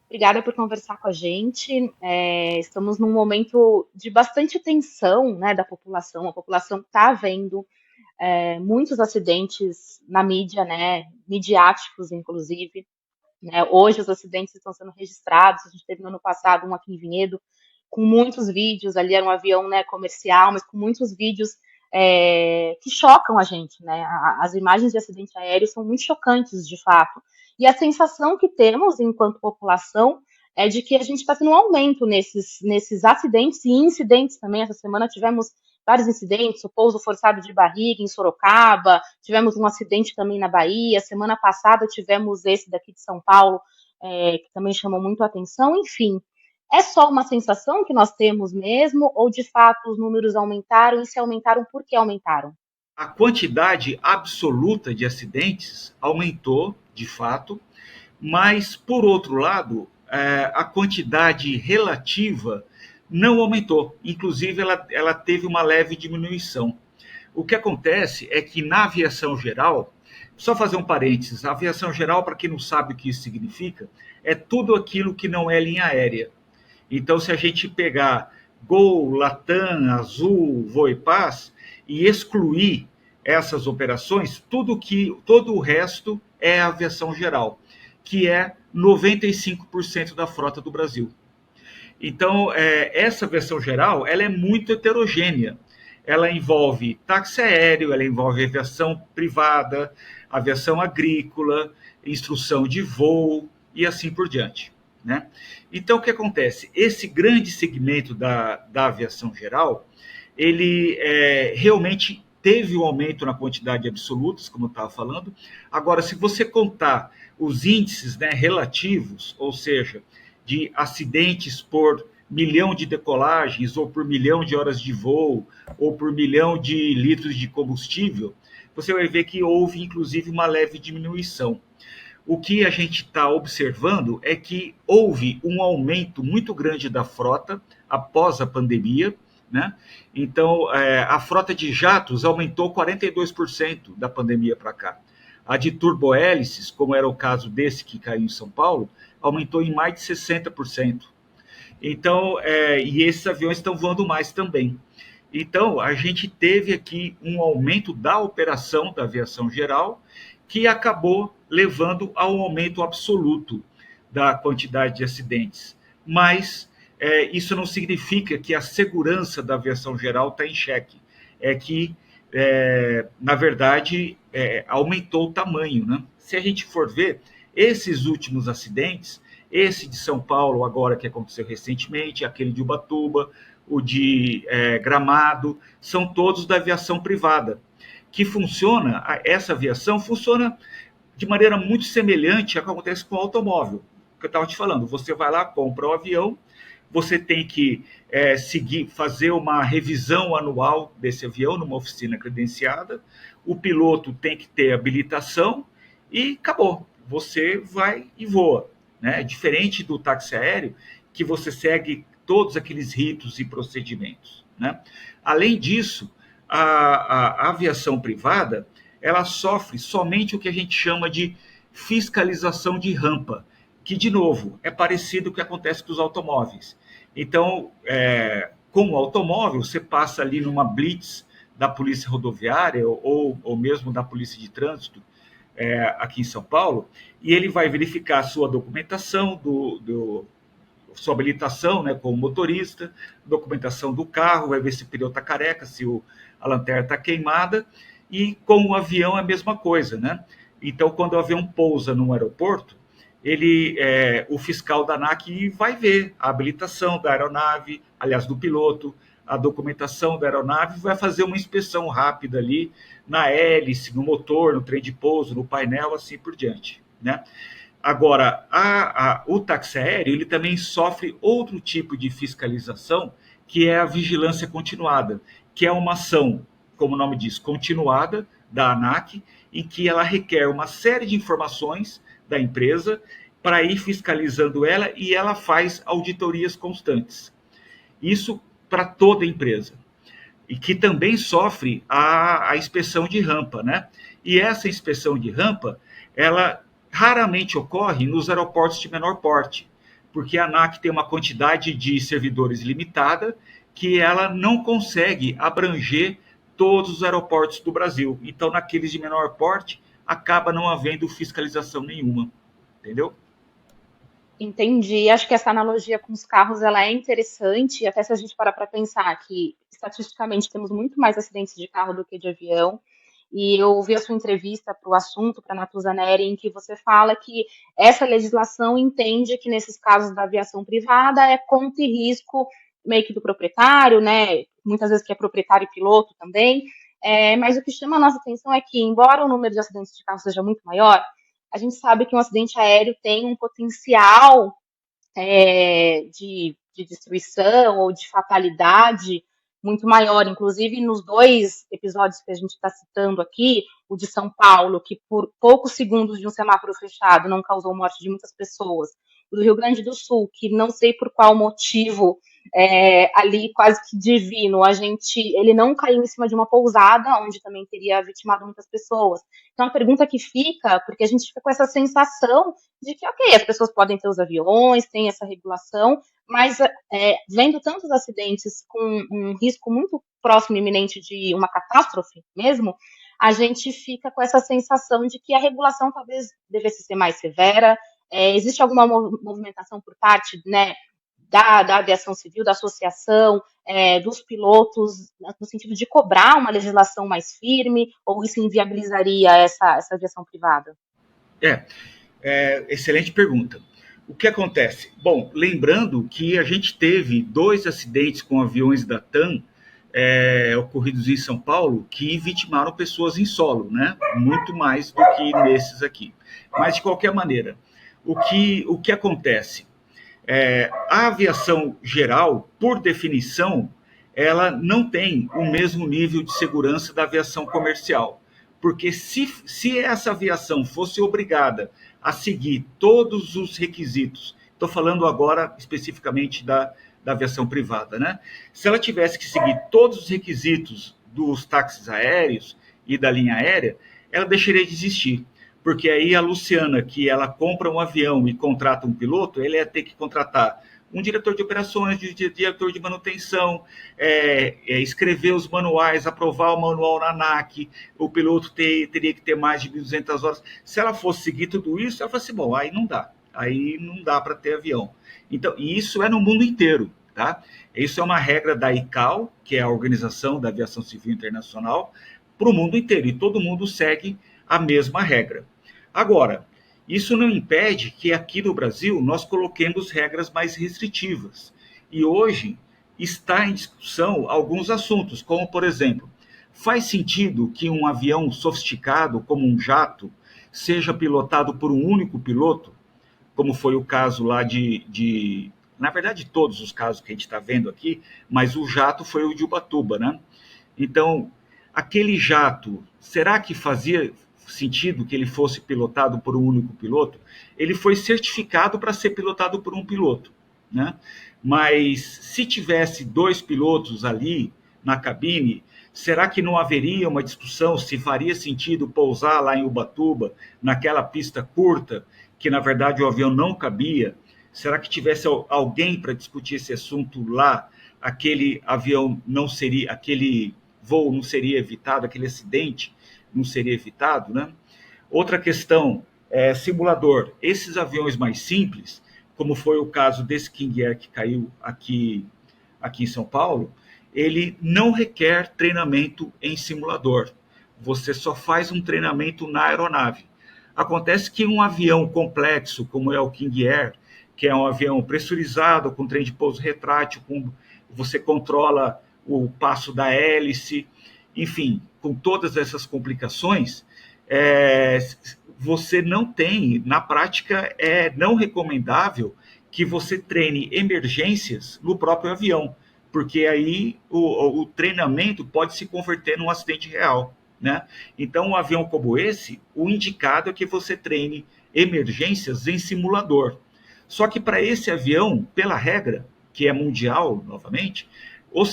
Obrigada por conversar com a gente. Estamos num momento de bastante tensão, né, da população. A população está vendo muitos acidentes na mídia, né, midiáticos, inclusive. Né? Hoje os acidentes estão sendo registrados. A gente teve no ano passado um aqui em Vinhedo com muitos vídeos. Ali era um avião, né, comercial, mas com muitos vídeos que chocam a gente, né? As imagens de acidente aéreo são muito chocantes, de fato. E a sensação que temos enquanto população é de que a gente está tendo um aumento nesses acidentes e incidentes também. Essa semana tivemos vários incidentes, o pouso forçado de barriga em Sorocaba, tivemos um acidente também na Bahia, semana passada tivemos esse daqui de São Paulo, que também chamou muito a atenção. Enfim, é só uma sensação que nós temos mesmo, ou de fato os números aumentaram, e se aumentaram, por que aumentaram? A quantidade absoluta de acidentes aumentou, de fato, mas, por outro lado, a quantidade relativa não aumentou. Inclusive, ela teve uma leve diminuição. O que acontece é que na aviação geral, só fazer um parênteses, a aviação geral, para quem não sabe o que isso significa, é tudo aquilo que não é linha aérea. Então, se a gente pegar Gol, Latam, Azul, Voipaz e excluir essas operações, todo o resto é aviação geral, que é 95% da frota do Brasil. Então, essa aviação geral ela é muito heterogênea. Ela envolve táxi aéreo, ela envolve aviação privada, aviação agrícola, instrução de voo e assim por diante. Né? Então, o que acontece? Esse grande segmento da aviação geral, ele realmente teve um aumento na quantidade de absolutas, como eu estava falando. Agora, se você contar os índices, né, relativos, ou seja, de acidentes por milhão de decolagens, ou por milhão de horas de voo, ou por milhão de litros de combustível, você vai ver que houve, inclusive, uma leve diminuição. O que a gente está observando é que houve um aumento muito grande da frota após a pandemia, né? Então, a frota de jatos aumentou 42% da pandemia para cá. A de turbohélices, como era o caso desse que caiu em São Paulo, aumentou em mais de 60%. Então, e esses aviões estão voando mais também. Então, a gente teve aqui um aumento da operação da aviação geral, que acabou levando ao aumento absoluto da quantidade de acidentes. Mas isso não significa que a segurança da aviação geral está em xeque. É que, na verdade, aumentou o tamanho. Né? Se a gente for ver, esses últimos acidentes, esse de São Paulo, agora que aconteceu recentemente, aquele de Ubatuba, o de Gramado, são todos da aviação privada, que funciona, essa aviação funciona de maneira muito semelhante ao que acontece com o automóvel. Que eu estava te falando, você vai lá, compra o avião, você tem que fazer uma revisão anual desse avião numa oficina credenciada, o piloto tem que ter habilitação e acabou. Você vai e voa. Né? Diferente do táxi aéreo, que você segue todos aqueles ritos e procedimentos. Né? Além disso, a aviação privada ela sofre somente o que a gente chama de fiscalização de rampa, que, de novo, é parecido com o que acontece com os automóveis. Então, com o automóvel, você passa ali numa blitz da polícia rodoviária ou mesmo da polícia de trânsito, aqui em São Paulo, e ele vai verificar a sua documentação, sua habilitação, né, como motorista, documentação do carro, vai ver se o pneu está careca, se a lanterna está queimada, e com o avião é a mesma coisa, né? Então, quando o avião pousa num aeroporto, o fiscal da ANAC vai ver a habilitação da aeronave, aliás, do piloto, a documentação da aeronave, vai fazer uma inspeção rápida ali na hélice, no motor, no trem de pouso, no painel, assim por diante, né? Agora, o táxi aéreo ele também sofre outro tipo de fiscalização, que é a vigilância continuada, que é uma ação, como o nome diz, continuada da ANAC, em que ela requer uma série de informações da empresa para ir fiscalizando ela e ela faz auditorias constantes. Isso para toda a empresa. E que também sofre a inspeção de rampa, né? E essa inspeção de rampa, ela raramente ocorre nos aeroportos de menor porte, porque a ANAC tem uma quantidade de servidores limitada que ela não consegue abranger todos os aeroportos do Brasil. Então, naqueles de menor porte, acaba não havendo fiscalização nenhuma, entendeu? Entendi. Acho que essa analogia com os carros ela é interessante, até se a gente parar para pensar que estatisticamente temos muito mais acidentes de carro do que de avião. E eu ouvi a sua entrevista para o assunto, para a Natuza Neri, em que você fala que essa legislação entende que nesses casos da aviação privada é conta e risco meio que do proprietário, né? Muitas vezes que é proprietário e piloto também. Mas o que chama a nossa atenção é que, embora o número de acidentes de carro seja muito maior, a gente sabe que um acidente aéreo tem um potencial de destruição ou de fatalidade muito maior. Inclusive, nos dois episódios que a gente está citando aqui, o de São Paulo, que por poucos segundos de um semáforo fechado não causou morte de muitas pessoas, o do Rio Grande do Sul, que não sei por qual motivo, ali quase que divino, ele não caiu em cima de uma pousada, onde também teria vitimado muitas pessoas. Então, a pergunta que fica, porque a gente fica com essa sensação de que, ok, as pessoas podem ter os aviões, tem essa regulação, mas vendo tantos acidentes com um risco muito próximo e iminente de uma catástrofe mesmo, a gente fica com essa sensação de que a regulação talvez devesse ser mais severa. Existe alguma movimentação por parte, né, da aviação civil, da associação, dos pilotos, no sentido de cobrar uma legislação mais firme, ou isso inviabilizaria essa aviação privada? É, excelente pergunta. O que acontece? Bom, lembrando que a gente teve 2 acidentes com aviões da TAM ocorridos em São Paulo que vitimaram pessoas em solo, né? Muito mais do que nesses aqui. Mas, de qualquer maneira, o que acontece? A aviação geral, por definição, ela não tem o mesmo nível de segurança da aviação comercial. Porque se essa aviação fosse obrigada a seguir todos os requisitos, estou falando agora especificamente da aviação privada, né? Se ela tivesse que seguir todos os requisitos dos táxis aéreos e da linha aérea, ela deixaria de existir. Porque aí a Luciana, que ela compra um avião e contrata um piloto, ele ia ter que contratar um diretor de operações, diretor de manutenção, escrever os manuais, aprovar o manual na ANAC, o piloto teria que ter mais de 1.200 horas. Se ela fosse seguir tudo isso, ela falou assim, bom, aí não dá para ter avião. Então, e isso é no mundo inteiro, tá? Isso é uma regra da ICAO, que é a Organização da Aviação Civil Internacional, para o mundo inteiro, e todo mundo segue a mesma regra. Agora, isso não impede que aqui no Brasil nós coloquemos regras mais restritivas. E hoje está em discussão alguns assuntos, como, por exemplo, faz sentido que um avião sofisticado, como um jato, seja pilotado por um único piloto, como foi o caso lá na verdade, todos os casos que a gente está vendo aqui, mas o jato foi o de Ubatuba, né? Então, aquele jato, será que fazia sentido que ele fosse pilotado por um único piloto? Ele foi certificado para ser pilotado por um piloto, né? Mas se tivesse 2 pilotos ali na cabine, será que não haveria uma discussão se faria sentido pousar lá em Ubatuba, naquela pista curta, que na verdade o avião não cabia? Será que tivesse alguém para discutir esse assunto lá, aquele avião não seria, aquele voo não seria evitado, aquele acidente não seria evitado, né? Outra questão simulador. Esses aviões mais simples, como foi o caso desse King Air que caiu aqui em São Paulo, ele não requer treinamento em simulador. Você só faz um treinamento na aeronave. Acontece que um avião complexo, como é o King Air, que é um avião pressurizado, com trem de pouso retrátil, você controla o passo da hélice, enfim, com todas essas complicações, você não tem, na prática, é não recomendável que você treine emergências no próprio avião, porque aí o treinamento pode se converter num acidente real, né? Então, um avião como esse, o indicado é que você treine emergências em simulador. Só que para esse avião, pela regra, que é mundial, novamente, o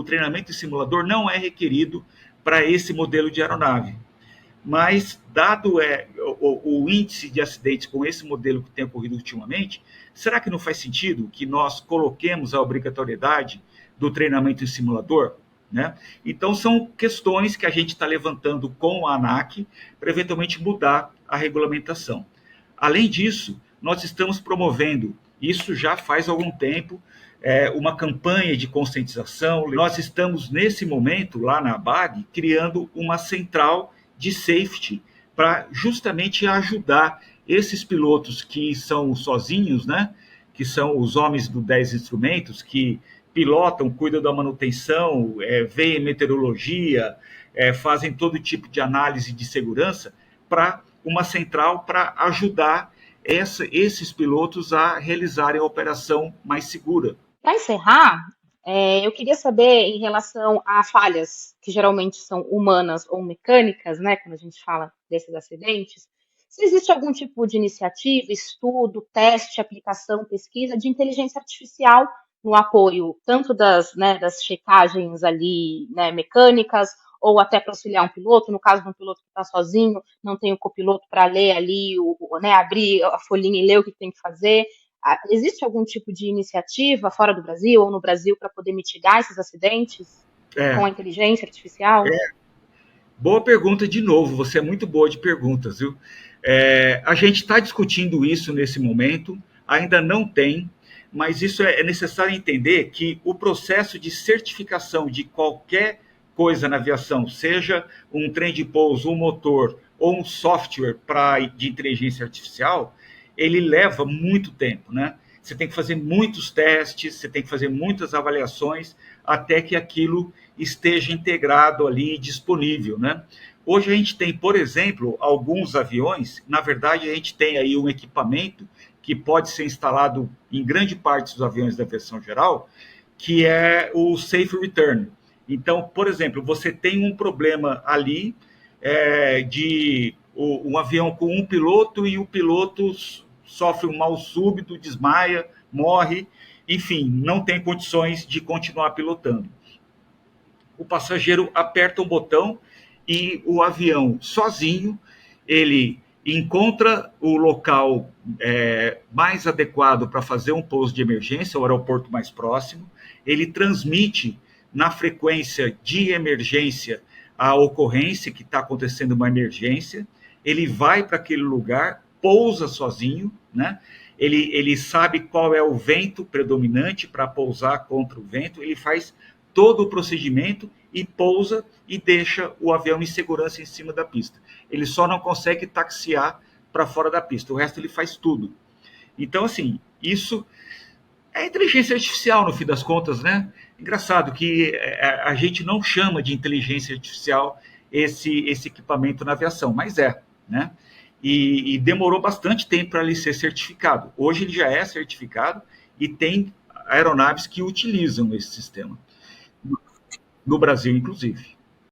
treinamento em simulador não é requerido para esse modelo de aeronave. mas dado o índice de acidentes com esse modelo que tem ocorrido ultimamente, será que não faz sentido que nós coloquemos a obrigatoriedade do treinamento em simulador? Né? Então, são questões que a gente está levantando com a ANAC para eventualmente mudar a regulamentação. Além disso, nós estamos promovendo, isso já faz algum tempo, uma campanha de conscientização. Nós estamos, nesse momento, lá na ABAG, criando uma central de safety para justamente ajudar esses pilotos que são sozinhos, né? Que são os homens do 10 instrumentos, que pilotam, cuidam da manutenção, veem meteorologia, fazem todo tipo de análise de segurança, para uma central para ajudar esses pilotos a realizarem a operação mais segura. Para encerrar, eu queria saber em relação a falhas que geralmente são humanas ou mecânicas, né, quando a gente fala desses acidentes, se existe algum tipo de iniciativa, estudo, teste, aplicação, pesquisa de inteligência artificial no apoio tanto das checagens ali, né, mecânicas, ou até para auxiliar um piloto, no caso de um piloto que está sozinho, não tem o copiloto para ler ali, né, abrir a folhinha e ler o que tem que fazer. Existe algum tipo de iniciativa fora do Brasil ou no Brasil para poder mitigar esses acidentes com É, a inteligência artificial? boa pergunta de novo, você é muito boa de perguntas, viu? A gente está discutindo isso nesse momento, ainda não tem, mas isso é necessário entender que o processo de certificação de qualquer coisa na aviação, seja um trem de pouso, um motor ou um software de inteligência artificial, ele leva muito tempo, né? Você tem que fazer muitos testes, você tem que fazer muitas avaliações até que aquilo esteja integrado ali, disponível, né? Hoje a gente tem, por exemplo, alguns aviões, na verdade a gente tem aí um equipamento que pode ser instalado em grande parte dos aviões da aviação geral, que é o Safe Return. Então, por exemplo, você tem um problema ali de um avião com um piloto e o piloto sofre um mal súbito, desmaia, morre, enfim, não tem condições de continuar pilotando. O passageiro aperta um botão e o avião sozinho, ele encontra o local mais adequado para fazer um pouso de emergência, o aeroporto mais próximo, ele transmite na frequência de emergência a ocorrência que está acontecendo uma emergência, ele vai para aquele lugar, pousa sozinho, né? Ele sabe qual é o vento predominante para pousar contra o vento, ele faz todo o procedimento e pousa e deixa o avião em segurança em cima da pista. Ele só não consegue taxiar para fora da pista, o resto ele faz tudo. Então, assim, isso é inteligência artificial, no fim das contas, né? Engraçado que a gente não chama de inteligência artificial esse equipamento na aviação, mas né? E demorou bastante tempo para ele ser certificado. Hoje ele já é certificado e tem aeronaves que utilizam esse sistema, no Brasil, inclusive.